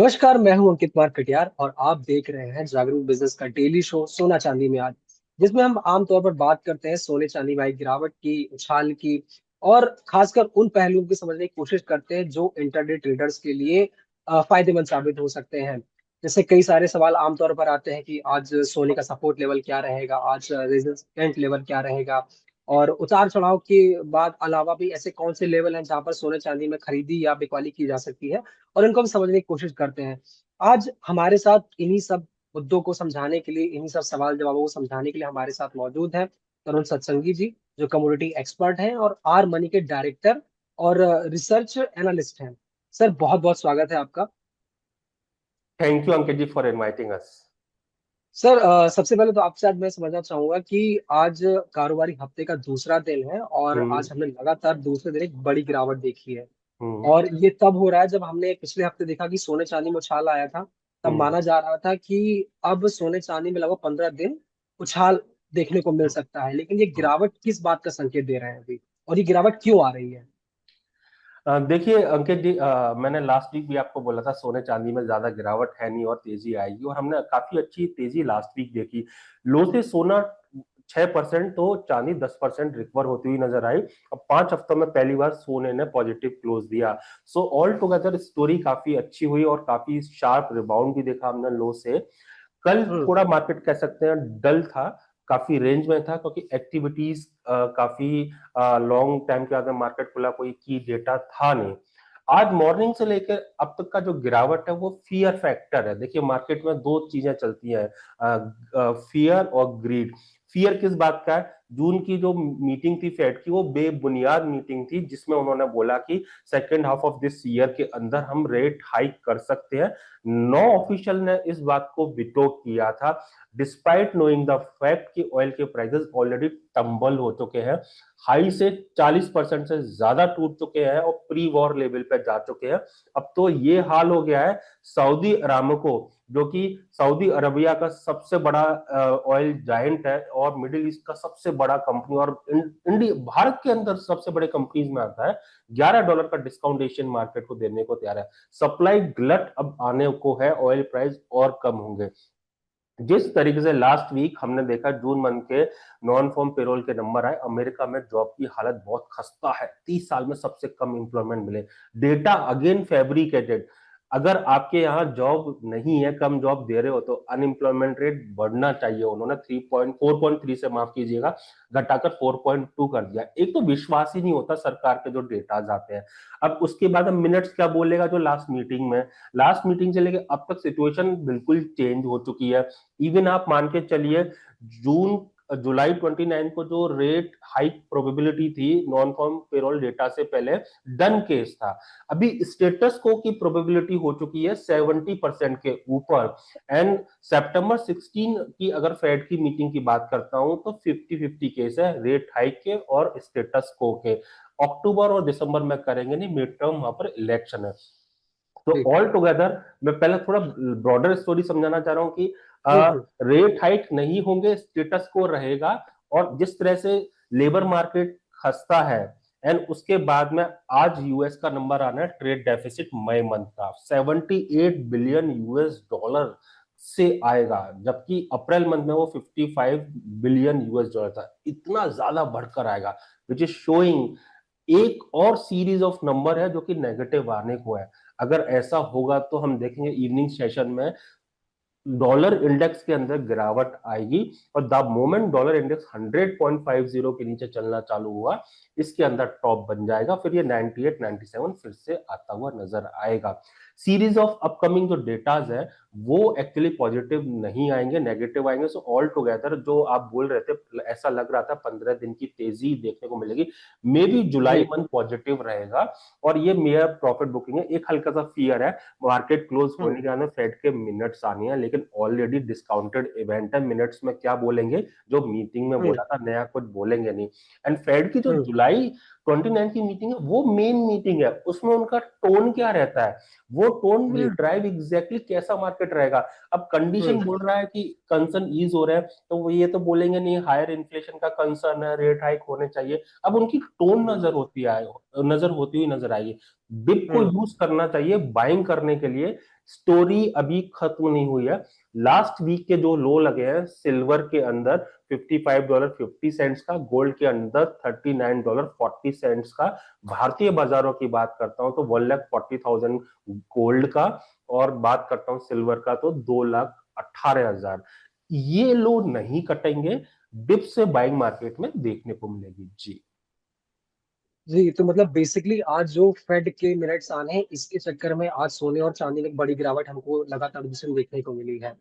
नमस्कार, मैं हूं अंकित कुमार कटियार और आप देख रहे हैं जागरूक बिजनेस का डेली शो सोना चांदी में आज, जिसमें हम आमतौर पर बात करते हैं सोने चांदी में आई गिरावट की, उछाल की और खासकर उन पहलुओं की समझने की कोशिश करते हैं जो इंटरडे ट्रेडर्स के लिए फायदेमंद साबित हो सकते हैं। जैसे कई सारे सवाल आमतौर पर आते हैं कि आज सोने का सपोर्ट लेवल क्या रहेगा, आज रेजिस्टेंट लेवल क्या रहेगा, और उतार चढ़ाव के बाद अलावा भी ऐसे कौन से लेवल हैं जहां पर सोने चांदी में खरीदी या बिकवाली की जा सकती है, और इनको हम समझने की कोशिश करते हैं। आज हमारे साथ इन्हीं सब मुद्दों को समझाने के लिए, इन्हीं सब सवाल जवाबों को समझाने के लिए हमारे साथ मौजूद हैं तरुण सत्संगी जी, जो कमोडिटी एक्सपर्ट हैं और आर मनी के डायरेक्टर और रिसर्च एनालिस्ट हैं। सर, बहुत बहुत स्वागत है आपका। Thank you Ankit ji for inviting us. Sir, सबसे पहले तो आपसे आज मैं समझना चाहूंगा कि आज कारोबारी हफ्ते का दूसरा दिन है और हम्म। आज हमने लगातार दूसरे दिन एक बड़ी गिरावट देखी है। हम्म। और ये तब हो रहा है जब हमने पिछले हफ्ते देखा कि सोने चांदी में उछाल आया था। तब हम्म। माना जा रहा था कि अब सोने चांदी में लगभग 15 दिन उछाल देखने को मिल सकता है, लेकिन ये हम्म। गिरावट किस बात का संकेत दे रहे हैं अभी, और ये गिरावट क्यों आ रही है? देखिए अंकित जी, मैंने लास्ट वीक भी आपको बोला था सोने चांदी में ज्यादा गिरावट है नहीं और तेजी आएगी, और हमने काफी अच्छी तेजी लास्ट वीक देखी। लो से सोना 6% तो चांदी 10% रिकवर होती हुई नजर आई। अब 5 हफ्तों में पहली बार सोने ने पॉजिटिव क्लोज दिया। सो ऑल टुगेदर स्टोरी काफी अच्छी हुई और काफी शार्प रिबाउंड भी देखा हमने लो से। कल हम्म। थोड़ा मार्केट कह सकते हैं डल था, काफी रेंज में था क्योंकि एक्टिविटीज काफी लॉन्ग टाइम के बाद में मार्केट खुला, कोई की डेटा था नहीं। आज मॉर्निंग से लेकर अब तक का जो गिरावट है वो फियर फैक्टर है। देखिए मार्केट में दो चीजें चलती हैं, फियर और ग्रीड। फियर किस बात का है? जून की जो मीटिंग थी फेड की वो बेबुनियाद मीटिंग थी, जिसमें उन्होंने बोला कि second half of this year के अंदर हम रेट हाइक कर सकते हैं। 9 ऑफिशियल ने इस बात को विटो किया था, डिस्पाइट नोइंग द फैक्ट कि ऑयल के प्राइसेस ऑलरेडी टंबल हो चुके हैं, हाई से 40% से ज्यादा टूट चुके हैं और प्री वॉर लेवल पे जा चुके हैं। अब तो ये हाल हो गया है, सऊदी अरामको जो कि सऊदी अरबिया का सबसे बड़ा ऑयल जायंट है और मिडिल ईस्ट का सबसे बड़ा कंपनी, और इंडिया भारत के अंदर सबसे बड़े कंपनीज में आता है, $11 का डिस्काउंट एशियन मार्केट को देने को तैयार है। सप्लाई ग्लट अब आने को है, ऑयल प्राइस और कम होंगे। जिस तरीके से लास्ट वीक हमने देखा जून मंथ के नॉन फॉर्म पेरोल के नंबर आए, अमेरिका में जॉब की हालत बहुत खस्ता है, 30 साल में सबसे कम इंप्लॉयमेंट मिले। Data again fabricated. अगर आपके यहाँ जॉब नहीं है, कम जॉब दे रहे हो, तो अनएम्प्लॉयमेंट रेट बढ़ना चाहिए। उन्होंने 4.3 से माफ कीजिएगा घटाकर 4.2 कर दिया। एक तो विश्वास ही नहीं होता सरकार के जो डेटा आते हैं। अब उसके बाद हम मिनट्स क्या बोलेगा जो लास्ट मीटिंग से लेकर अब तक सिचुएशन बिल्कुल चेंज हो चुकी है। इवन आप मान के चलिए जून जुलाई 29 को जो रेट हाइक प्रोबेबिलिटी थी नॉन फॉर्म पेरोल डेटा से पहले, डन केस था। अभी स्टेटस को की प्रोबेबिलिटी हो चुकी है 70% के ऊपर। एंड सितंबर 16 की अगर फेड की मीटिंग की बात करता हूं तो 50-50 केस है रेट हाइक के और स्टेटस को के। अक्टूबर और दिसंबर में करेंगे नहीं, मिड टर्म वहां पर इलेक्शन है। तो ठीक है। ऑल टुगेदर मैं पहले थोड़ा ब्रॉडर स्टोरी समझाना चाह रहा हूँ कि हम्म। रेट हाइक नहीं होंगे, स्टेटस को रहेगा। और जिस तरह से लेबर मार्केट खस्ता है, एंड उसके बाद में आज यूएस का नंबर आना है ट्रेड डेफिसिट मई मंथ का 78 बिलियन US डॉलर से आएगा, जबकि अप्रैल मंथ में वो 55 बिलियन US डॉलर था। इतना ज्यादा बढ़कर आएगा, विच इज शोइंग एक और सीरीज ऑफ नंबर है जो कि नेगेटिव आने को है। अगर ऐसा होगा तो हम देखेंगे इवनिंग सेशन में डॉलर इंडेक्स के अंदर गिरावट आएगी, और द मोमेंट डॉलर इंडेक्स 100.50 के नीचे चलना चालू हुआ, इसके अंदर टॉप बन जाएगा, फिर ये 98 97 फिर से आता हुआ नजर आएगा। सीरीज ऑफ अपकमिंग जो डेटाज है वो एक्चुअली पॉजिटिव नहीं आएंगे, नेगेटिव आएंगे। सो ऑल टुगेदर जो आप बोल रहे थे, ऐसा लग रहा था 15 दिन की तेजी देखने को मिलेगी, मे बी जुलाई जी। मंथ पॉजिटिव रहेगा। और ये मेयर प्रॉफिट बुकिंग है, एक हल्का सा फियर है मार्केट क्लोज हम्म। होने के बाद में फेड के मिनट्स आने हैं, लेकिन ऑलरेडी डिस्काउंटेड इवेंट है। मिनट्स में क्या बोलेंगे, जो मीटिंग में हम्म। बोला था, नया कुछ बोलेंगे नहीं। एंड फेड की जो हम्म। जुलाई 29 की मीटिंग है वो मेन मीटिंग है, उसमें उनका टोन क्या रहता है, वो टोन विल जी। ड्राइव एग्जैक्टली कैसा मार्केट रहेगा। अब कंडीशन हम्म। बोल रहा है कि कंसर्न ईज हो रहा है, तो वो ये तो बोलेंगे नहीं हायर इन्फ्लेशन का कंसर्न है, रेट हाइक होने चाहिए। अब उनकी टोन नजर होती हुई नजर आएगी। डिप को हम्म। यूज करना चाहिए बाइंग करने के लिए, स्टोरी अभी खत्म नहीं हुई है। लास्ट वीक के जो लो लगे हैं सिल्वर के अंदर $55.50 का, गोल्ड के अंदर $39.40 का, भारतीय बाजारों की बात करता हूं तो 1,40,000 गोल्ड का, और बात करता हूं सिल्वर का तो 2,18,000। ये लो नहीं कटेंगे, डिप से बाइंग मार्केट में देखने को मिलेगी जी। जी, तो मतलब बेसिकली आज जो फेड के मिनट्स आने हैं इसके चक्कर में आज सोने और चांदी में एक बड़ी गिरावट हमको लगातार दूसरे देखने को मिली है।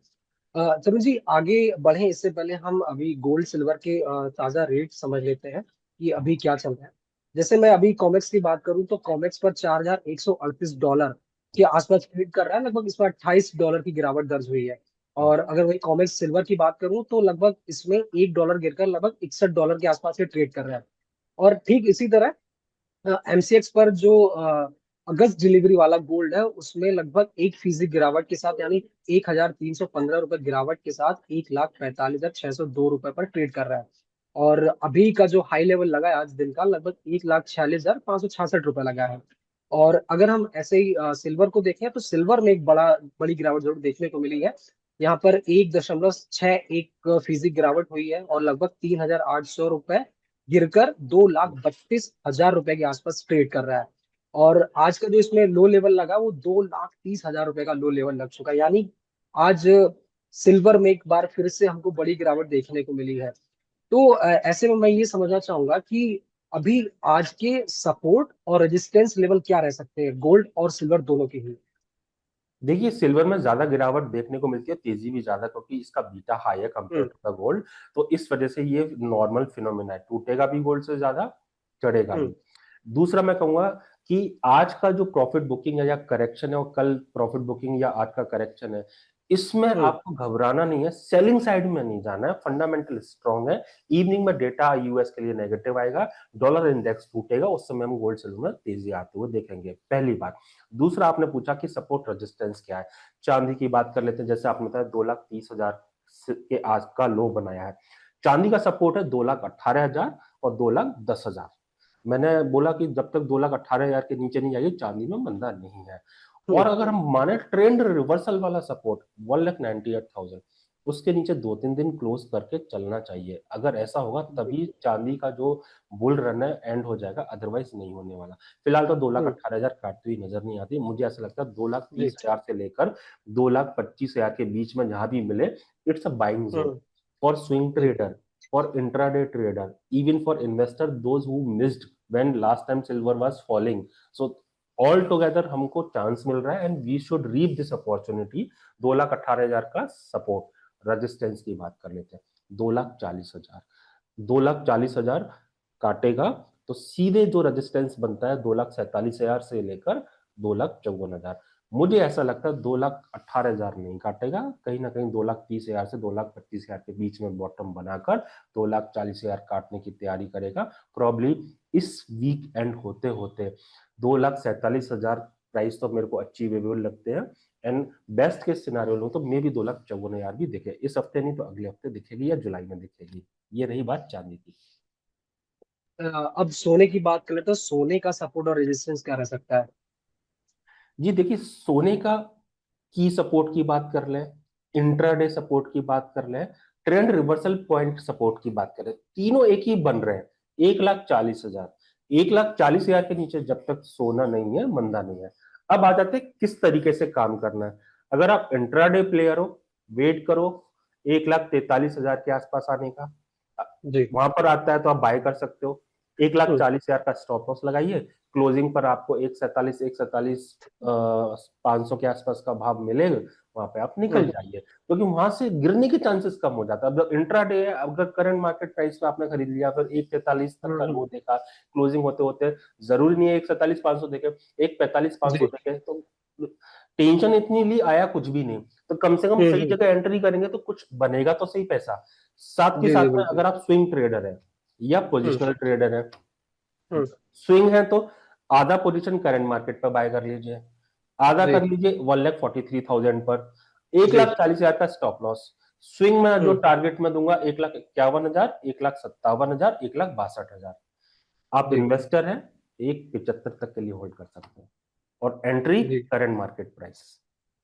चलो जी, आगे बढ़े इससे पहले हम अभी गोल्ड सिल्वर के ताजा रेट समझ लेते हैं कि अभी क्या चल रहा है। जैसे मैं अभी कॉमेक्स की बात करूं तो कॉमेक्स पर $4,138 के आसपास ट्रेड कर रहा है। लगभग इसमें $28 की गिरावट दर्ज हुई है। और अगर वही कॉमेक्स सिल्वर की बात करूं तो लगभग इसमें $1 गिरकर लगभग $61 के आसपास के ट्रेड कर रहा है। और ठीक इसी तरह एमसीएक्स पर जो अगस्त डिलीवरी वाला गोल्ड है उसमें लगभग 1% गिरावट के साथ, यानी $1,315 गिरावट के साथ $1,45,602 पर ट्रेड कर रहा है। और अभी का जो हाई लेवल लगा है आज दिन का लगभग $1,46,566 लगा है। और अगर हम ऐसे ही सिल्वर को देखें तो सिल्वर में एक बड़ी गिरावट जरूर देखने को मिली है। यहाँ पर 1.61% गिरावट हुई है और लगभग $3,800 गिरकर $2,32,000 के आसपास ट्रेड कर रहा है। और आज का जो इसमें लो लेवल लगा वो $2,30,000 का लो लेवल लग चुका है। यानी आज सिल्वर में एक बार फिर से हमको बड़ी गिरावट देखने को मिली है। तो ऐसे में मैं ये समझना चाहूंगा कि अभी आज के सपोर्ट और रेजिस्टेंस लेवल क्या रह सकते हैं गोल्ड और सिल्वर दोनों के ही। देखिए सिल्वर में ज्यादा गिरावट देखने को मिलती है, तेजी भी ज्यादा, क्योंकि इसका बीटा हाई है compare hmm. To the gold. तो इस वजह से ये नॉर्मल फिनोमिना है, टूटेगा भी गोल्ड से ज्यादा, चढ़ेगा हम्म। भी। दूसरा मैं कहूंगा कि आज का जो प्रॉफिट बुकिंग है या करेक्शन है, और कल प्रॉफिट बुकिंग या आज का करेक्शन है, इसमें हम्म। आपको घबराना नहीं है, सेलिंग साइड में नहीं जाना है, फंडामेंटल स्ट्रांग है। इवनिंग में डेटा यूएस के लिए नेगेटिव आएगा, डॉलर इंडेक्स टूटेगा, उस समय हम गोल्ड सिल्वर में तेजी आते हुए देखेंगे, पहली बात। दूसरा आपने पूछा कि सपोर्ट रेजिस्टेंस क्या है, चांदी की बात कर लेते हैं। जैसे आपने बताया 2,30,000 के आज का लो बनाया है, चांदी का सपोर्ट है 2,18,000 और 2,10,000। मैंने बोला कि जब तक 2,18,000 के नीचे नहीं जाएगी चांदी में मंदा नहीं है। हम्म। और अगर हम माने ट्रेंड रिवर्सल वाला सपोर्ट 1,98,000, उसके नीचे 2-3 दिन क्लोज करके चलना चाहिए। अगर ऐसा होगा जी। तभी चांदी का जो बुल रन है एंड हो जाएगा, अदरवाइज नहीं होने वाला। फिलहाल तो दो लाख हम्म। अट्ठारह हजार काटती हुई नजर नहीं आती, मुझे ऐसा लगता है 2,30,000 जी। से लेकर 2,25,000 के बीच में जहां भी मिले, it's a buying zone hmm. For swing जी। Trader, for intraday trader, even for investor those who missed when last time silver was falling. So all together हमको चांस मिल रहा है and we should reap this opportunity. 2,18,000 का support, resistance की बात कर लेते हैं 2,40,000। 2,40,000 काटेगा तो सीधे जो रेजिस्टेंस बनता है 2,47,000 से लेकर 2,54,000। मुझे ऐसा लगता है 2,18,000 नहीं काटेगा, कहीं ना कहीं 2,30,000 से 2,25,000 के बीच में बॉटम बनाकर 2,40,000 काटने की तैयारी करेगा। प्रॉब्ली इस वीक एंड होते होते 2,47,000 प्राइस तो मेरे को अचीवेबल लगते हैं। एंड बेस्ट के सिनारियो लो तो मे भी 2,54,000 भी दिखे, इस हफ्ते नहीं तो अगले हफ्ते दिखेगी या जुलाई में दिखेगी। ये रही बात चांदी की। अब सोने की बात करें तो सोने का सपोर्ट और रेजिस्टेंस क्या रह सकता है। जी देखिए सोने का की सपोर्ट की बात कर लें, इंट्राडे सपोर्ट की बात कर लें, ट्रेंड रिवर्सल पॉइंट सपोर्ट की बात करें, तीनों एक ही बन रहे हैं। 1,40,000, 1,40,000 के नीचे जब तक सोना नहीं है मंदा नहीं है। अब आ जाते हैं किस तरीके से काम करना है। अगर आप इंट्राडे प्लेयर हो, वेट करो 1,43,000 के आसपास आने का, जी। वहां पर आता है तो आप बाय कर सकते हो। एक लाख हम्म। चालीस हजार का स्टॉप लॉस लगाइए, क्लोजिंग पर आपको 1,47,500 के आसपास का भाव मिलेगा, वहां पे आप निकल हम्म। जाइए, क्योंकि वहां से गिरने के चांसेस कम हो जाता है। अब इंट्राडे है, अगर करंट मार्केट प्राइस पे आपने खरीद लिया, फिर 1,43 तक का हम्म। लो देखा, क्लोजिंग होते होते जरूरी नहीं है 1,47,500 देखे, 1,45,500 जी। देखे, तो टेंशन इतनी ली आया कुछ भी नहीं। तो कम से कम सही हम्म। जगह एंट्री करेंगे तो कुछ बनेगा तो सही पैसा। साथ के जी। जी साथ में बिल्कुल। अगर आप स्विंग ट्रेडर है या हम्म। पोजिशनल ट्रेडर है, हम्म। स्विंग है तो आधा पोजीशन करंट मार्केट पर बाय कर लीजिए, आधा जी। कर लीजिए 1,43,000 पर, एक जी। लाख चालीस हजार का स्टॉप लॉस। स्विंग में जो हम्म। टारगेट में दूंगा 1,51,000, 1,57,000, 1,62,000। आप जी। इन्वेस्टर हैं, 1,75 तक के लिए होल्ड कर सकते हैं, और एंट्री जी। Current market price.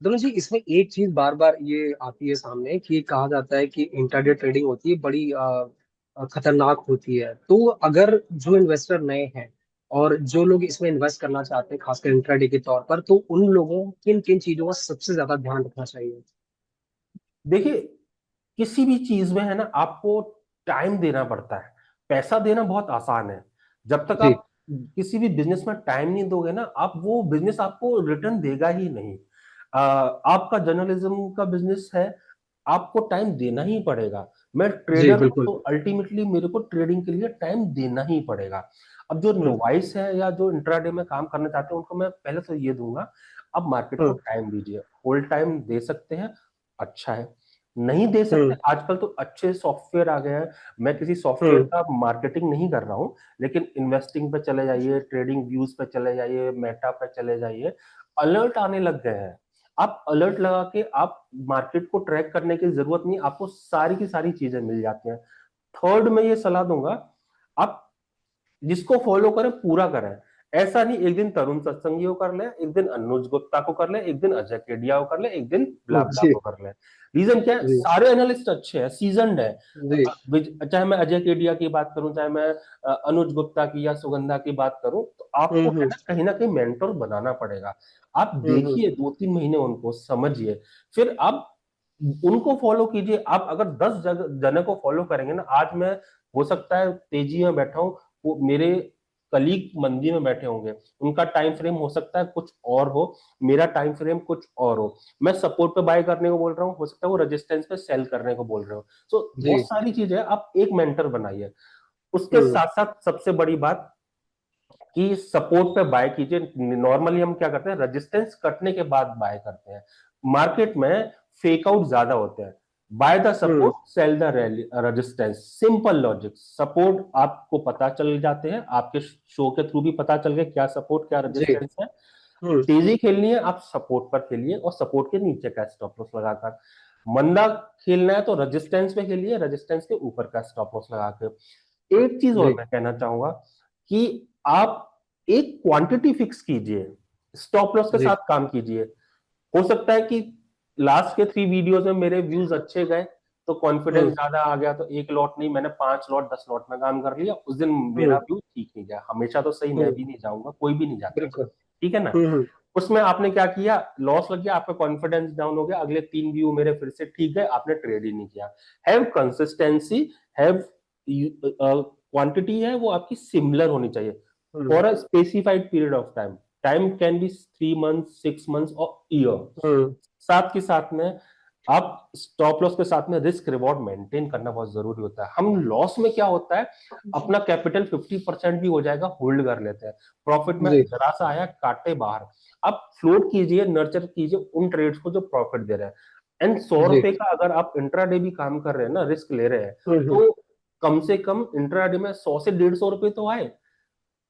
दोनों जी, इसमें एक चीज बार बार ये आती है सामने कि कहा जाता है कि इंट्राडे ट्रेडिंग होती है बड़ी खतरनाक होती है। तो अगर जो इन्वेस्टर नए हैं और जो लोग इसमें इन्वेस्ट करना चाहते हैं खासकर इंट्राडे के तौर पर, तो उन लोगों को किन किन चीजों का सबसे ज्यादा ध्यान रखना चाहिए? देखिए, किसी भी चीज में है ना, आपको टाइम देना पड़ता है। पैसा देना बहुत आसान है। जब तक जी आप किसी भी बिजनेस में टाइम नहीं दोगे ना, आप वो बिजनेस आपको रिटर्न देगा ही नहीं। आपका जर्नलिज्म का बिजनेस है, आपको टाइम देना ही पड़ेगा। मैं जी ट्रेडर हूं बिल्कुल। तो अल्टीमेटली मेरे को ट्रेडिंग के लिए टाइम देना ही पड़ेगा। अब जो हम्म नोवाइस है या जो इंट्राडे में काम करना चाहते हैं, उनको मैं पहले तो ये दूंगा, अब मार्केट को हम्म टाइम दीजिए। होल्ड टाइम दे सकते हैं, अच्छा है। नहीं दे सकते, हम्म आजकल तो अच्छे सॉफ्टवेयर आ गए हैं। मैं किसी सॉफ्टवेयर हम्म का मार्केटिंग नहीं कर रहा हूं, लेकिन इन्वेस्टिंग पे चले जाइए, ट्रेडिंग व्यूज पे चले जाइए, मेटा पे चले जाइए, अलर्ट आने लग गए हैं। आप अलर्ट लगा के आप मार्केट को ट्रैक करने की जरूरत नहीं, आपको सारी की सारी चीजें मिल जाती हैं। थर्ड, मैं ये सलाह दूंगा, आप जिसको फॉलो करें पूरा करें। ऐसा नहीं एक दिन तरुण सत्संगी को कर ले, एक दिन अनुज गुप्ता को कर ले, एक दिन अजय केडिया को कर ले, एक दिन ब्ला ब्ला जी को कर ले। रीजन क्या है? जी सारे एनालिस्ट अच्छे हैं, सीजनड है। जी चाहे मैं अजय केडिया की बात करूं, चाहे मैं अनुज गुप्ता की या सुगंधा की बात करूं, तो आपको है हम्म ना कहीं मेंटोर बनाना पड़ेगा। आप हम्म। देखिए 2-3 महीने उनको समझिए, फिर आप उनको फॉलो कीजिए। आप अगर 10 जने को फॉलो करेंगे ना, आज मैं हो सकता है तेजी में बैठा हूं, वो मेरे कलीग मंदी में बैठे होंगे, उनका टाइम फ्रेम हो सकता है कुछ और हो, मेरा टाइम फ्रेम कुछ और हो। मैं सपोर्ट पे बाय करने को बोल रहा हूँ, हो सकता है वो रेजिस्टेंस पे सेल करने को बोल रहे हो। सो जी। बहुत सारी चीजें, आप एक मेंटर बनाइए। उसके हम्म साथ साथ सबसे बड़ी बात कि सपोर्ट पे बाय कीजिए। नॉर्मली हम क्या करते हैं, रेजिस्टेंस कटने के बाद बाय करते हैं। मार्केट में फेक आउट ज्यादा होते हैं। By the hmm. Support, sell the resistance, simple logic. Support आपको पता चल जाते हैं, आपके शो के थ्रू भी पता चल गया क्या सपोर्ट क्या जी। रेजिस्टेंस है। हम्म तेजी खेलनी है, आप सपोर्ट पर खेलिए और सपोर्ट के नीचे का स्टॉप लॉस लगाकर। मंदा खेलना है तो रेजिस्टेंस पे खेलिए, रेजिस्टेंस के ऊपर का स्टॉप लॉस लगाकर। एक चीज और जी मैं कहना चाहूंगा कि आप एक क्वांटिटी फिक्स कीजिए, स्टॉप लॉस के जी। साथ काम कीजिए। हो सकता है कि लास्ट के 3 वीडियोस में मेरे व्यूज अच्छे गए, तो कॉन्फिडेंस हम्म ज्यादा आ गया, तो एक लॉट नहीं, मैंने 5 लॉट 10 लॉट में काम कर लिया, उस दिन मेरा हम्म व्यू ठीक नहीं गया। हमेशा तो सही मैं हम्म। भी नहीं जाऊंगा, कोई भी नहीं जाता है, बिल्कुल। ठीक है ना। हम्म। उसमें आपने क्या किया, लॉस लग गया, आपका कॉन्फिडेंस डाउन हो गया, अगले 3 व्यू मेरे फिर से ठीक है, आपने ट्रेड ही नहीं किया। हैव कंसिस्टेंसी, हैव क्वांटिटी है वो आपकी सिमिलर होनी चाहिए hmm for a specified period of time. Time can be 3 month, 6 month और ईयर। हम्म। साथ के साथ में आप स्टॉप लॉस के साथ में रिस्क रिवॉर्ड मेंटेन करना बहुत जरूरी होता है। हम लॉस में क्या होता है, अपना कैपिटल 50% भी हो जाएगा, होल्ड कर लेते हैं। प्रॉफिट में जी जरा सा आया, काटे बाहर। आप फ्लोट कीजिए, नर्चर कीजिए उन ट्रेड्स को जो प्रॉफिट दे रहे हैं। एंड सौ जी। रुपए का अगर आप इंट्राडे भी काम कर रहे हैं ना, रिस्क ले रहे हैं, हम्म। तो कम से कम इंट्राडे में 100 से 150 रुपए तो आए।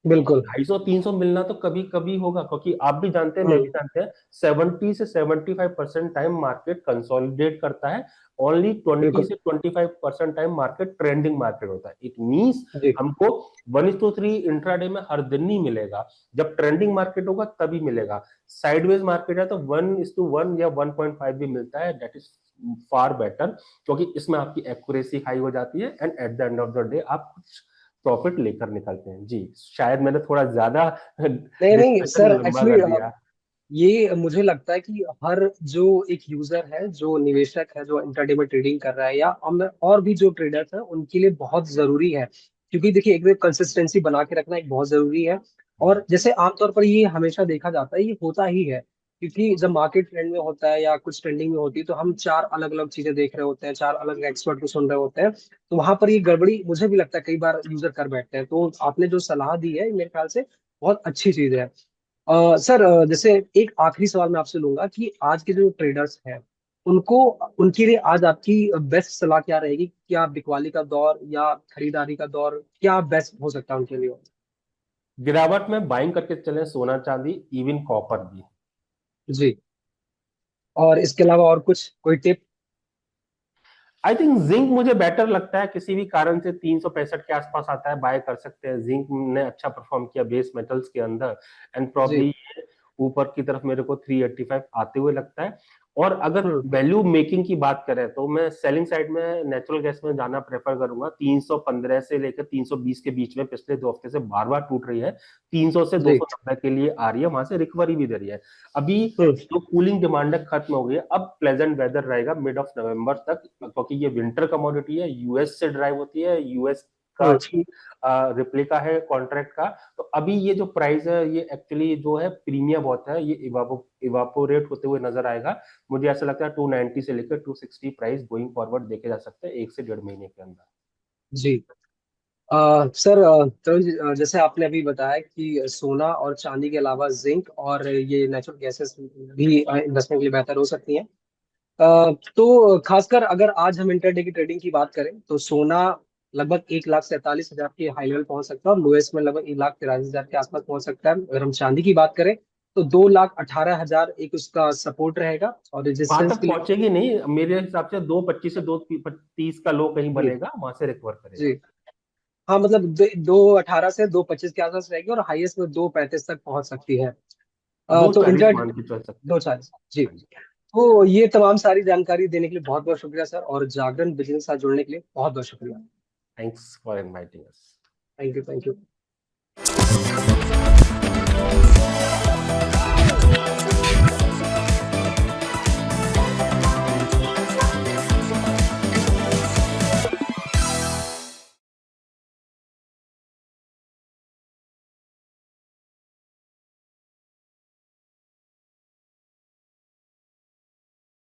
बिल्कुल। 250-300 मिलना तो कभी कभी होगा, क्योंकि आप भी जानते हैं, मैं भी हम्म जानते हैं, 70 से 75% टाइम मार्केट कंसोलिडेट करता है। ओनली 20 बिल्कुल। से 25% टाइम मार्केट ट्रेंडिंग मार्केट होता है। इट मींस जी हमको 1:3 इंट्राडे में हर दिन नहीं मिलेगा, जब ट्रेंडिंग मार्केट होगा तभी मिलेगा। साइडवेज मार्केट है तो 1:1 या 1.5 भी मिलता है, दैट इज फार बेटर, क्योंकि इसमें आपकी एक्यूरेसी हाई हो जाती है and at the end of the day आप कुछ प्रॉफिट लेकर निकलते हैं। जी, शायद मैंने थोड़ा ज्यादा नहीं नहीं डिस्कशन सर, लंबा एक्चुअली कर दिया। ये मुझे लगता है कि हर जो एक यूजर है, जो निवेशक है, जो इंटरडे में ट्रेडिंग कर रहा है, या और भी जो ट्रेडर्स हैं, उनके लिए बहुत जरूरी है। क्योंकि देखिए, एक कंसिस्टेंसी बना के रखना एक बहुत जरूरी है। और जैसे आमतौर पर ये हमेशा देखा जाता है, ये होता ही है। क्योंकि जब मार्केट ट्रेंड में होता है या कुछ ट्रेंडिंग में होती है, तो हम चार अलग अलग चीजें देख रहे होते हैं, चार अलग एक्सपर्ट को सुन रहे होते हैं। तो वहां पर ये गड़बड़ी मुझे भी लगता है कई बार यूजर कर बैठते हैं। तो आपने जो सलाह दी है, मेरे ख्याल से बहुत अच्छी चीज है। सर, जैसे एक आखिरी सवाल मैं आपसे लूंगा कि आज के जो ट्रेडर्स हैं, उनको उनके लिए आज आपकी बेस्ट सलाह क्या रहेगी? क्या बिकवाली का दौर या खरीदारी का दौर क्या बेस्ट हो सकता है उनके लिए? गिरावट में बाइंग करके चले, सोना चांदी, इवन कॉपर भी। जी। और इसके अलावा और कुछ कोई टिप? आई थिंक जिंक मुझे बेटर लगता है, किसी भी कारण से 365 के आसपास आता है, बाय कर सकते हैं। जिंक ने अच्छा परफॉर्म किया बेस मेटल्स के अंदर, एंड जी प्रॉब्ली ऊपर की तरफ मेरे को 385 आते हुए लगता है। और अगर हम्म। वैल्यू मेकिंग की बात करें तो मैं सेलिंग साइड में नेचुरल गैस में जाना प्रेफर करूंगा। 315 से लेकर 320 के बीच में पिछले 2 हफ्ते से बार बार टूट रही है, 300 से जी। 290 के लिए आ रही है, वहां से रिकवरी भी दे रही है। अभी हम्म। जो कूलिंग डिमांड खत्म हो गई है, अब प्लेजेंट वेदर रहेगा मिड ऑफ नवंबर तक, क्योंकि ये विंटर कमोडिटी है, यूएस से ड्राइव होती है, यूएस का हम्म। ही रिप्लिका है कॉन्ट्रैक्ट का। तो अभी ये जो प्राइस है ये एक्चुअली जो है प्रीमियम बहुत है, ये इवापोरेट होते हुए नजर आएगा। मुझे ऐसा लगता है 290 से लेकर 260 प्राइस गोइंग फॉरवर्ड देखे जा सकते हैं 1 से 1.5 महीने के अंदर। जी। सर, तो जैसे आपने अभी बताया कि सोना और चांदी के अलावा जिंक और ये नेचुरल गैसेस भी इन्वेस्टमेंट के लिए बेहतर हो सकती हैं। तो खासकर अगर आज हम इंटरडे की ट्रेडिंग की बात करें तो सोना लगभग 1,47,000 की हाई लेवल पहुंच सकता है और लोएस्ट में लगभग 1,43,000 के आसपास पहुंच सकता है। अगर हम चांदी की बात करें तो 2,18,000 एक उसका सपोर्ट रहेगा और वहां रेजिस्टेंस तक के लिए। पहुंचेगी नहीं, मेरे हिसाब से 225 से 230 का लो कहीं जी। बनेगा, वहां से रिकवर जी। करेगा। हाँ, मतलब 2,18 से 2,25 के आसपास रहेगी और हाईएस्ट में 2,35 तक पहुंच सकती है। दो तो चालीस इंटर मान के चल सकते हैं। 2,40। जी। हाँ जी। तो ये तमाम सारी जानकारी देने के लिए बहुत बहुत शुक्रिया सर, और जागरण बिजनेस के साथ जुड़ने के लिए बहुत बहुत शुक्रिया। Thanks for inviting us. Thank you. Thank you.